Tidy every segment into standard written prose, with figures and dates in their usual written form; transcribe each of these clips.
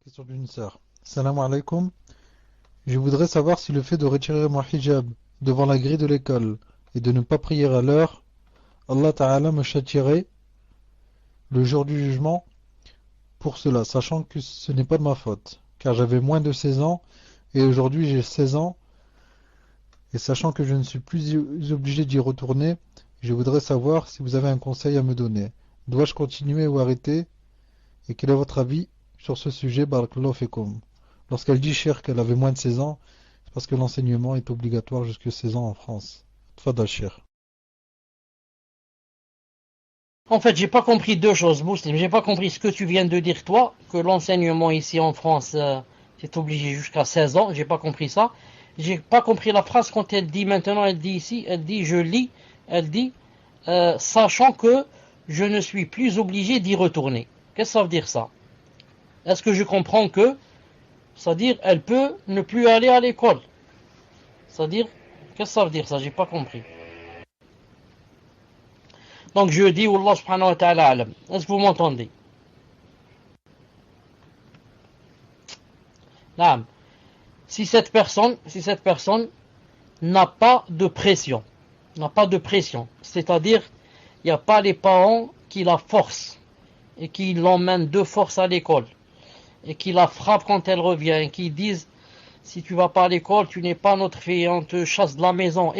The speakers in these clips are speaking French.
Question d'une sœur. Salam alaikum. Je voudrais savoir si le fait de retirer mon hijab devant la grille de l'école et de ne pas prier à l'heure, Allah Ta'ala me châtierait le jour du jugement pour cela, sachant que ce n'est pas de ma faute, car j'avais moins de 16 ans et aujourd'hui j'ai 16 ans, et sachant que je ne suis plus obligé d'y retourner, je voudrais savoir si vous avez un conseil à me donner. Dois-je continuer ou arrêter? Et quel est votre avis sur ce sujet, Barakallahu fikum? Lorsqu'elle dit, cher, qu'elle avait moins de 16 ans, c'est parce que l'enseignement est obligatoire jusqu'à 16 ans en France. Tfadal, cher. En fait, j'ai pas compris deux choses, Mouslim. J'ai pas compris ce que tu viens de dire, toi, que l'enseignement ici en France, c'est obligé jusqu'à 16 ans. J'ai pas compris ça. J'ai pas compris la phrase quand elle dit maintenant, elle dit ici, elle dit, je lis, elle dit, sachant que je ne suis plus obligé d'y retourner. Qu'est-ce que ça veut dire ça? Est-ce que je comprends que, c'est-à-dire, elle peut ne plus aller à l'école? C'est-à-dire, qu'est-ce que ça veut dire ça? J'ai pas compris. Donc je dis, Wallah subhanahu wa ta'ala alam. Est-ce que vous m'entendez? Là, si cette personne n'a pas de pression, c'est-à-dire, il n'y a pas les parents qui la forcent et qui l'emmènent de force à l'école et qui la frappent quand elle revient et qui disent, si tu vas pas à l'école, tu n'es pas notre fille, on te chasse de la maison,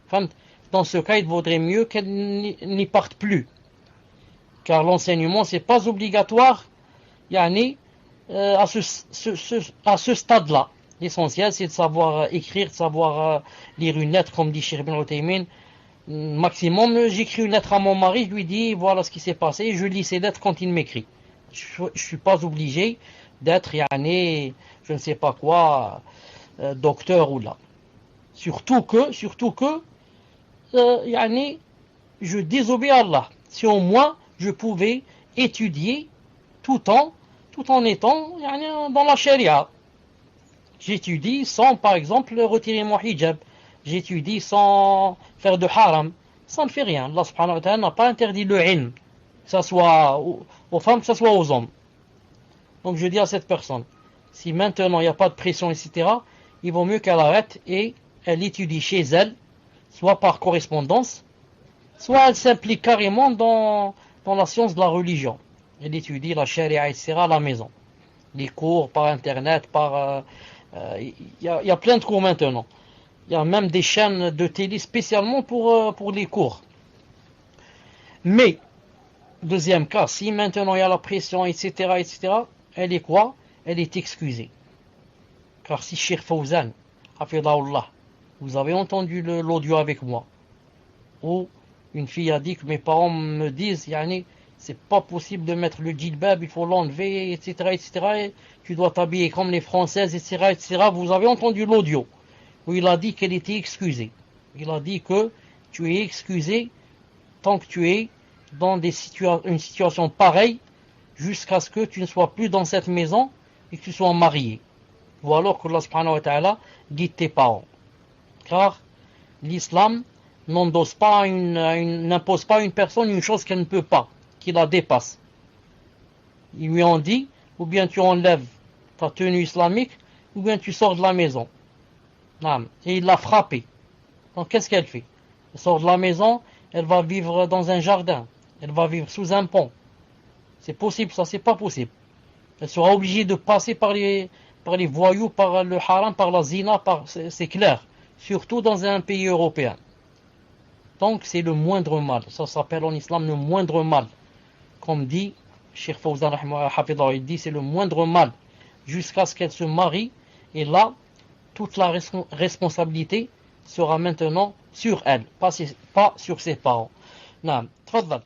Enfin, dans ce cas, il vaudrait mieux qu'elle n'y parte plus. Car l'enseignement, c'est pas obligatoire, yani, à ce stade-là. L'essentiel, c'est de savoir écrire, de savoir lire une lettre, comme dit Cheikh Ibn Uthaymin. Maximum, j'écris une lettre à mon mari, je lui dis, voilà ce qui s'est passé, je lis ces lettres quand il m'écrit. Je suis pas obligé d'être, yani, je ne sais pas quoi, docteur ou là. Surtout que, yani, je désobéis à Allah. Si au moins je pouvais étudier tout en étant yani, dans la charia. J'étudie sans, par exemple, retirer mon hijab. J'étudie sans faire de haram. Ça ne fait rien. Allah subhanahu wa ta'ala n'a pas interdit le ilm, que ce soit aux femmes, que ce soit aux hommes. Donc je dis à cette personne, si maintenant il n'y a pas de pression, etc., il vaut mieux qu'elle arrête et elle étudie chez elle, soit par correspondance, soit elle s'implique carrément dans la science de la religion. Elle étudie la charia, etc. à la maison. Les cours par internet, il y a plein de cours maintenant. Il y a même des chaînes de télé spécialement pour les cours. Mais, deuxième cas, si maintenant il y a la pression, etc., elle est quoi? Elle est excusée. Car si Cheikh Fawzan, hafidahullah, vous avez entendu l'audio avec moi, où une fille a dit que mes parents me disent, yani, c'est pas possible de mettre le djilbab, il faut l'enlever, etc., tu dois t'habiller comme les Françaises, etc. Vous avez entendu l'audio, où il a dit qu'elle était excusée. Il a dit que tu es excusé tant que tu es dans une situation pareille, jusqu'à ce que tu ne sois plus dans cette maison et que tu sois marié. Ou alors que Allah subhanahu wa ta'ala guide tes parents. Car l'islam n'impose pas à une personne une chose qu'elle ne peut pas, qui la dépasse. Ils lui ont dit, ou bien tu enlèves ta tenue islamique, ou bien tu sors de la maison. Et il l'a frappée. Donc qu'est-ce qu'elle fait? Elle sort de la maison, elle va vivre dans un jardin, elle va vivre sous un pont. C'est possible, ça c'est pas possible. Elle sera obligée de passer par les voyous, par le haram, par la zina, c'est clair. Surtout dans un pays européen. Donc c'est le moindre mal. Ça s'appelle en islam le moindre mal. Comme dit Cheikh Fawzan, il dit c'est le moindre mal. Jusqu'à ce qu'elle se marie. Et là, toute la responsabilité sera maintenant sur elle, pas sur ses parents. Naam, tfaddal.